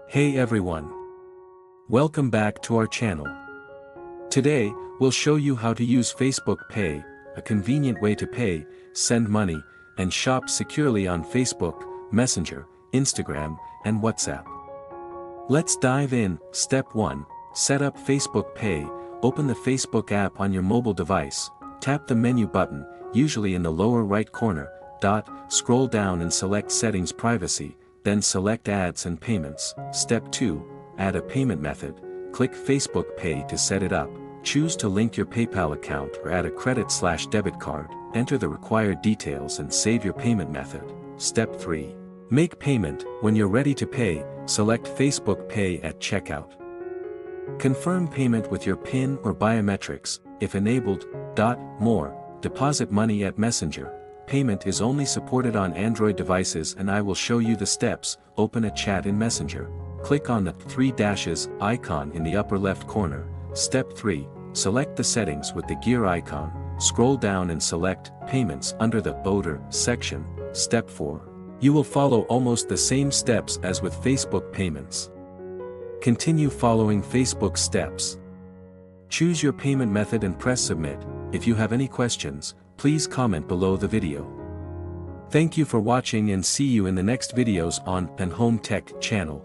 Hey everyone! Welcome back to our channel. Today, we'll show you how to use Facebook Pay, a convenient way to pay, send money, and shop securely on Facebook, Messenger, Instagram, and WhatsApp. Let's dive in. Step 1. Set up Facebook Pay. Open the Facebook app on your mobile device, tap the menu button, usually in the lower right corner, scroll down and select Settings Privacy, then select Ads and Payments. Step 2. Add a payment method. Click Facebook Pay to set it up. Choose to link your PayPal account or add a credit/debit card. Enter the required details and save your payment method. Step 3. Make payment. When you're ready to pay, select Facebook Pay at checkout. Confirm payment with your PIN or biometrics, if enabled. More. Deposit money at Messenger. Payment is only supported on Android devices and I will show you the steps. Open a chat in Messenger. Click on the 3 dashes icon in the upper left corner. Step 3. Select the settings with the gear icon. Scroll down and select Payments under the Order section. Step 4. You will follow almost the same steps as with Facebook payments. Continue following Facebook steps. Choose your payment method and press Submit. If you have any questions, please comment below the video. Thank you for watching and see you in the next videos on AnHome Tech channel.